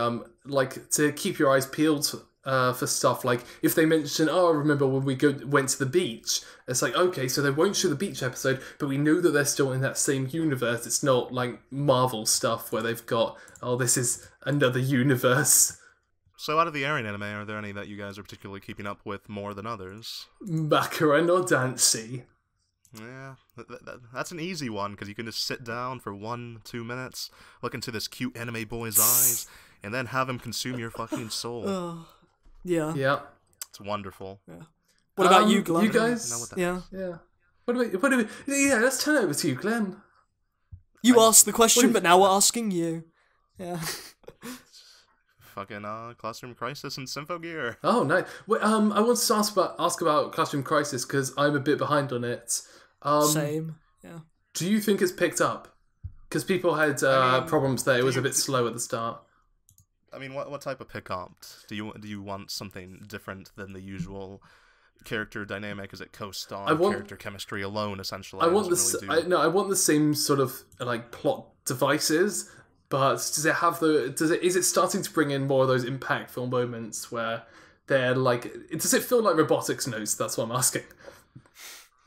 like, to keep your eyes peeled for stuff like if they mention, oh, remember when we went to the beach? It's like, okay, so they won't show the beach episode, but we know that they're still in that same universe. It's not like Marvel stuff where they've got, oh, this is another universe. So out of the Aaron anime, are there any that you guys are particularly keeping up with more than others? Makura no Danshi. Yeah, that's an easy one, because you can just sit down for 1-2 minutes, look into this cute anime boy's eyes, and then have him consume your fucking soul. Yeah. Yeah. It's wonderful. Yeah. What about you, Glen? You guys? Yeah. What do we? Yeah, let's turn it over to you, Glen. You asked the question, but now we're asking you. Yeah. Fucking Classroom Crisis and Symphogear. Oh, nice. Wait, I wanted to ask about Classroom Crisis because I'm a bit behind on it. Same. Yeah. Do you think it's picked up? Because people had problems there. It was a bit slow at the start. I mean, what type of pickup? Do you want something different than the usual character dynamic? Is it co-star character chemistry alone, essentially? I want the same sort of like plot devices, but does it have is it starting to bring in more of those impactful moments where they're like, does it feel like Robotics notes? That's what I'm asking.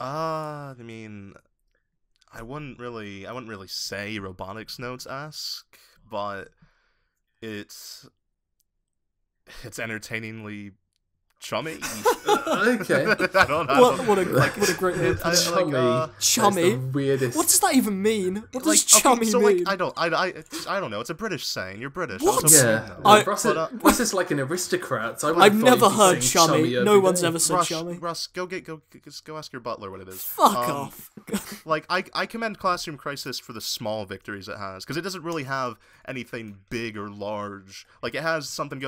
I mean, I wouldn't really say Robotics notes-esque, but it's entertainingly chummy. Okay. I don't know. What a great name. Chummy. Weirdest. What does that even mean? What does chummy mean? I don't know. It's a British saying. You're British. What? Russ is like an aristocrat. I've never heard chummy. No one's ever said chummy. Russ, go ask your butler what it is. Fuck off. Like I commend Classroom Crisis for the small victories it has, because it doesn't really have anything big or large. Like it has something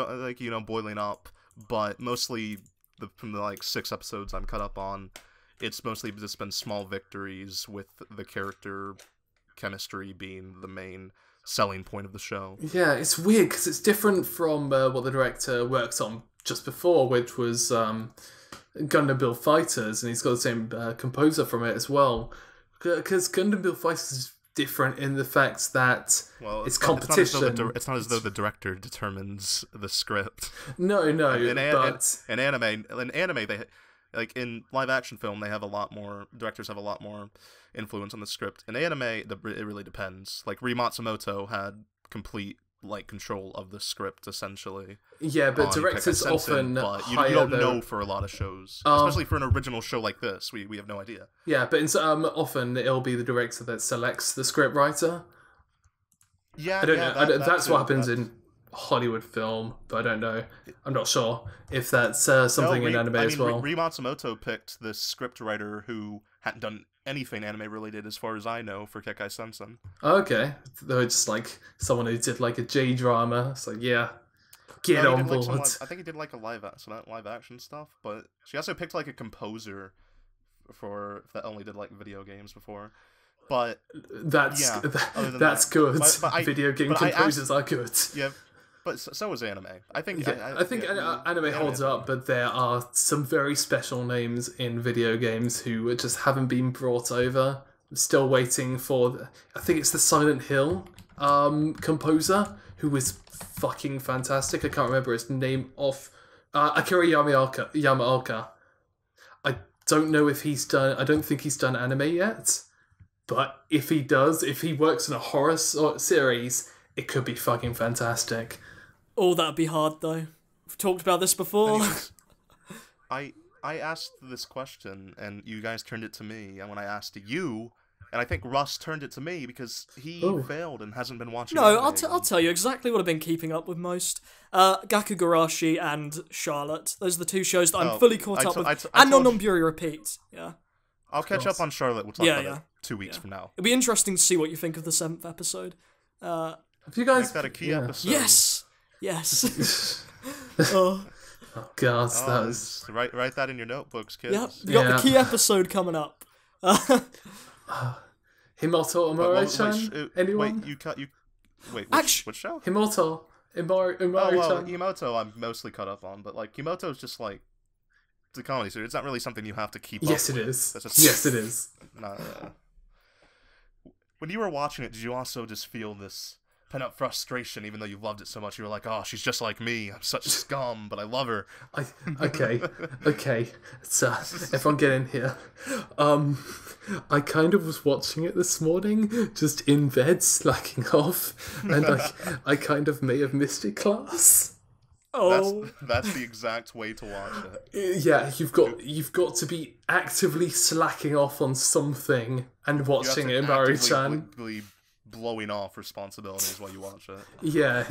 boiling up. But mostly, from the like 6 episodes I'm caught up on, it's mostly just been small victories with the character chemistry being the main selling point of the show. Yeah, it's weird because it's different from what the director worked on just before, which was Gundam Build Fighters, and he's got the same composer from it as well. Because Gundam Build Fighters is different in the fact that it's competition. It's not as though the director determines the script. No, but in anime, they like in live action film, directors have a lot more influence on the script. In anime, it really depends. Like Matsumoto had complete control of the script essentially. Yeah, but directors often but you don't know for a lot of shows, especially for an original show like this. We have no idea. Yeah, but often it'll be the director that selects the script writer. Yeah, I don't know. That's what happens in Hollywood film, but I don't know. I'm not sure if that's something in anime as well. Matsumoto picked the script writer who hadn't done anything anime related, as far as I know, for Kekkai Sensen. Okay, though it's someone who did a J drama. So yeah, get on board. I think he did a live action stuff, but she also picked a composer that only did video games before. But that's good. But video game composers are good. Yeah. But so is anime. I think anime holds up, but there are some very special names in video games who just haven't been brought over. I'm still waiting for, I think it's the Silent Hill composer, who was fucking fantastic. I can't remember his name off. Akira Yamaoka. I don't know if I don't think he's done anime yet. But if he does, if he works in a horror series, it could be fucking fantastic. Oh, that'd be hard, though. We've talked about this before. I asked this question, and you guys turned it to me. And when I asked you, and I think Russ turned it to me because he failed and hasn't been watching. No, I'll tell you exactly what I've been keeping up with most. Gakkō Gurashi and Charlotte. Those are the two shows that I'm fully caught up with. And Non Biyori Repeat. Yeah. I'll catch up on Charlotte. We'll talk about it 2 weeks from now. It'll be interesting to see what you think of the 7th episode. Have you guys make that a key episode? Yes. Oh god, that was... write that in your notebooks, kids. Yep, you got the key episode coming up. Himouto Umaru-chan? Anyone? Which show? Himouto Umaru-chan. Well, Himouto I'm mostly caught up on, but Himouto's just it's a comedy series. It's not really something you have to keep up with. Yes, it is. Yes, it is. When you were watching it, did you also just feel this pent-up frustration, even though you loved it so much? You were like, oh, she's just like me. I'm such scum, but I love her. Okay. So, everyone get in here. I kind of was watching it this morning, just in bed, slacking off, and I kind of may have missed it, class. Oh, that's the exact way to watch it. Yeah, you've got to be actively slacking off on something and watching it, Umaru-chan. Blowing off responsibilities while you watch it. Yeah,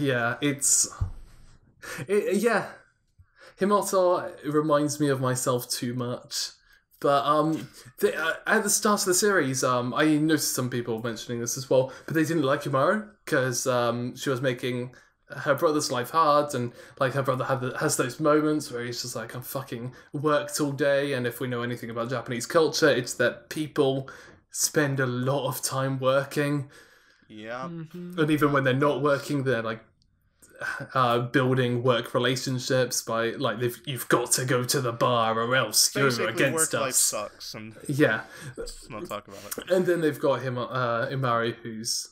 Himouto reminds me of myself too much. But at the start of the series, I noticed some people mentioning this as well, but they didn't like Umaru because she was making her brother's life hard, and her brother has those moments where he's just I'm fucking worked all day, and if we know anything about Japanese culture, it's that people spend a lot of time working. Yeah. Mm-hmm. And even when they're not working, they're building work relationships by you've got to go to the bar or else you're against work us. Life sucks, and yeah, let's not talk about it. And then they've got him, Umaru, who's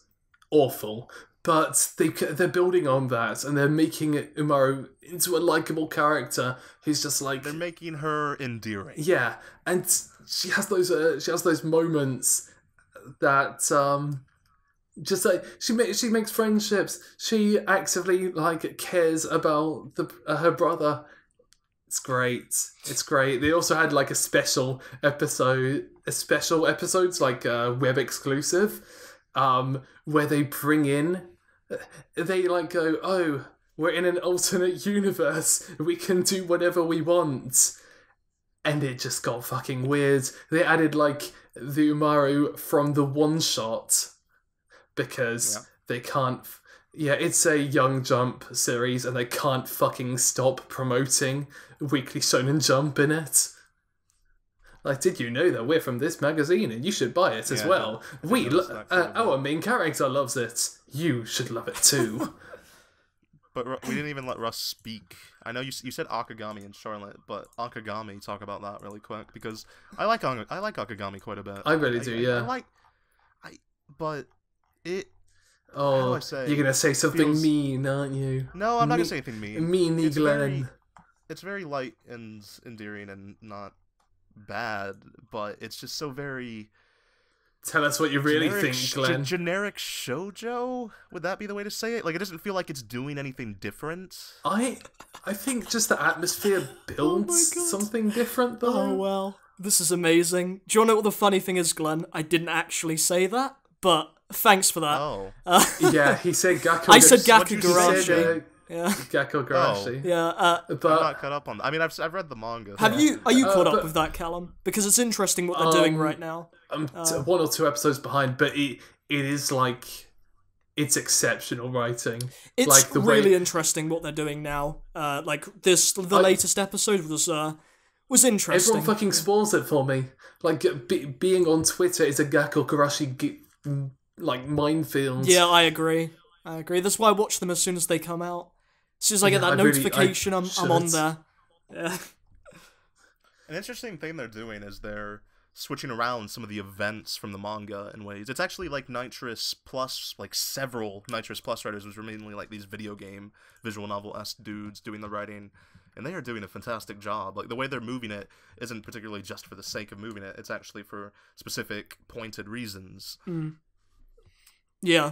awful. But they're building on that, and they're making Umaru into a likable character who's just they're making her endearing. Yeah, and she has those moments that just she makes friendships. She actively cares about her brother. It's great. They also had a special episodes web exclusive. Where they bring in, they go, oh, we're in an alternate universe, we can do whatever we want, and it just got fucking weird. They added the Umaru from the one shot because they can't. Yeah, it's a Young Jump series, and they can't fucking stop promoting Weekly Shonen Jump in it. Did you know that we're from this magazine and you should buy it as well? Our main character loves it. You should love it too. But we didn't even let Russ speak. I know you said Akagami and Charlotte, but Akagami, talk about that really quick, because I like Akagami quite a bit. I really do, yeah. But How do I say? You're gonna say something mean, aren't you? No, I'm not gonna say anything mean. Meanie Glen. It's very light and endearing and not bad, but it's just so very... Tell us what you really think, Glen. Generic shoujo? Would that be the way to say it? Like, it doesn't feel like it's doing anything different. I think just the atmosphere builds something different, though. Oh, well. This is amazing. Do you want to know what the funny thing is, Glen? I didn't actually say that, but thanks for that. Oh. Yeah, he said Gakkō. I said Gakkō Gurashi. Yeah. Gakkō Gurashi. Yeah, but I'm not caught up on that. I mean, I've read the manga. Are you caught up with that, Callum? Because it's interesting what they're doing right now. I'm 1 or 2 episodes behind, but it is like, it's exceptional writing. It's like really interesting what they're doing now. Like the latest episode was interesting. Everyone fucking spoils it for me. Like being on Twitter is a Gakkō Gurashi like minefield. Yeah, I agree. That's why I watch them as soon as they come out. As soon as I get that notification, I'm on there. Yeah. An interesting thing they're doing is they're switching around some of the events from the manga in ways. It's actually like Nitrous Plus, like several Nitrous Plus writers, which were mainly like these video game, visual novel-esque dudes doing the writing, and they are doing a fantastic job. Like, the way they're moving it isn't particularly just for the sake of moving it, it's actually for specific, pointed reasons. Mm. Yeah.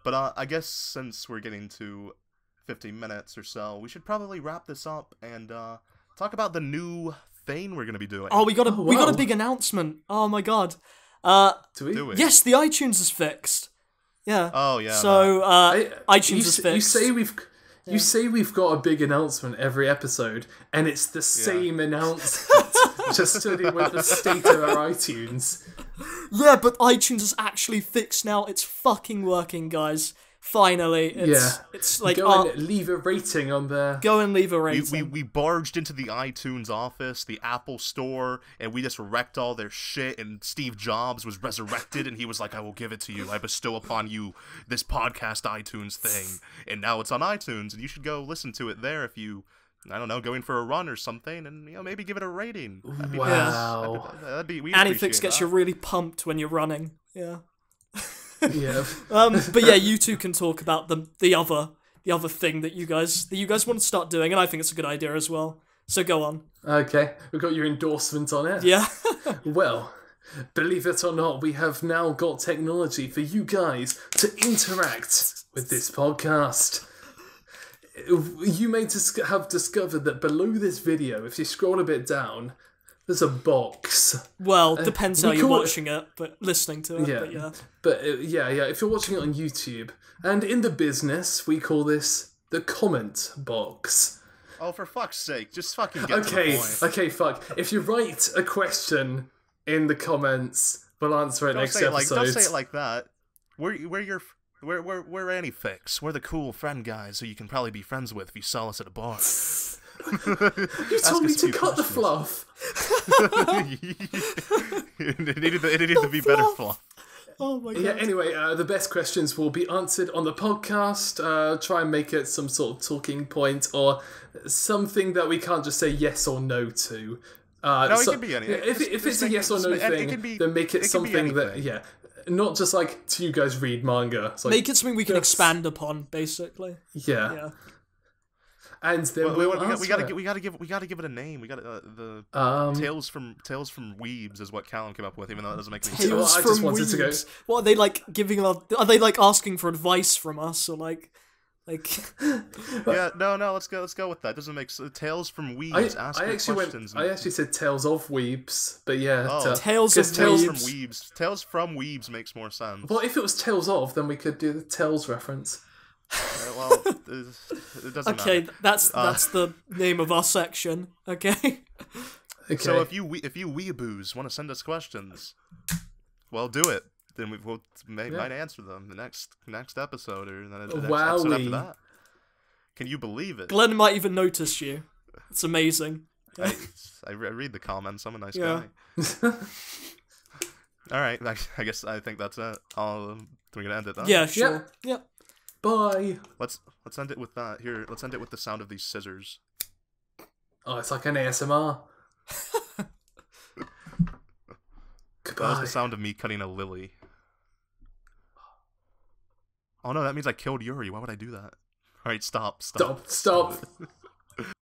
But I guess since we're getting to 15 minutes or so, we should probably wrap this up and talk about the new thing we're going to be doing. Oh, we got a big announcement. Oh my god. Do we? Yes, the iTunes is fixed. Yeah. Oh yeah. So iTunes is fixed. You say we've got a big announcement every episode, and it's the same announcement, just studying with the state of our iTunes. Yeah, but iTunes is actually fixed now. It's fucking working, guys. Finally, it's like go and leave a rating on there. Go and leave a rating. We barged into the iTunes office, the Apple store, and we just wrecked all their shit. And Steve Jobs was resurrected, and he was like, "I will give it to you. I bestow upon you this podcast iTunes thing." And now it's on iTunes, and you should go listen to it there if you, I don't know, going for a run or something, and maybe give it a rating. Wow. That'd be AniFix gets you really pumped when you're running. Yeah. Yeah. But yeah, you two can talk about the other thing that you guys want to start doing, and I think it's a good idea as well. So go on. Okay, we've got your endorsement on it. Yeah. Well, believe it or not, we have now got technology for you guys to interact with this podcast. You may have discovered that below this video, if you scroll a bit down, there's a box. Well, depends how you're watching it, but listening to it. Yeah. But if you're watching it on YouTube, and in the business, we call this the comment box. Oh, for fuck's sake, just fucking get to the point. Okay, fuck. If you write a question in the comments, we'll answer it next episode. Don't say it like that. We're AniFix. We're the cool friend guys who you can probably be friends with if you saw us at a bar. You told me to cut the fluff. It needed to be better fluff. Oh my god. Yeah, anyway, the best questions will be answered on the podcast. Try and make it some sort of talking point or something that we can't just say yes or no to. No, it can be anything. If it's a yes or no thing, then make it something that, not just like, do you guys read manga? It's like, make it something we can expand upon, basically. Yeah. And then we gotta give it a name. We got the Tales from Weebs is what Callum came up with, even though that doesn't make any sense. Tales from Weebs. What are they like giving? Are they like asking for advice from us or like? Yeah, no. Let's go with that. Doesn't make sense. Tales from Weebs. I actually said Tales of Weebs, but yeah. Tales from Weebs. Tales from Weebs makes more sense. Well, if it was Tales of, then we could do the Tales reference. Well, it doesn't matter. Okay, that's the name of our section. Okay. So if you weeaboos want to send us questions, well, do it. Then we might answer them the next episode or the next episode after that. Can you believe it? Glen might even notice you. It's amazing. I read the comments. I'm a nice guy. All right, I think that's it. We're gonna end it then. Yeah, sure. Yep. Bye. Let's end it with that. Here, let's end it with the sound of these scissors. Oh, it's like an ASMR. That was the sound of me cutting a lily. Oh no, that means I killed Yuri. Why would I do that? All right, stop. Stop.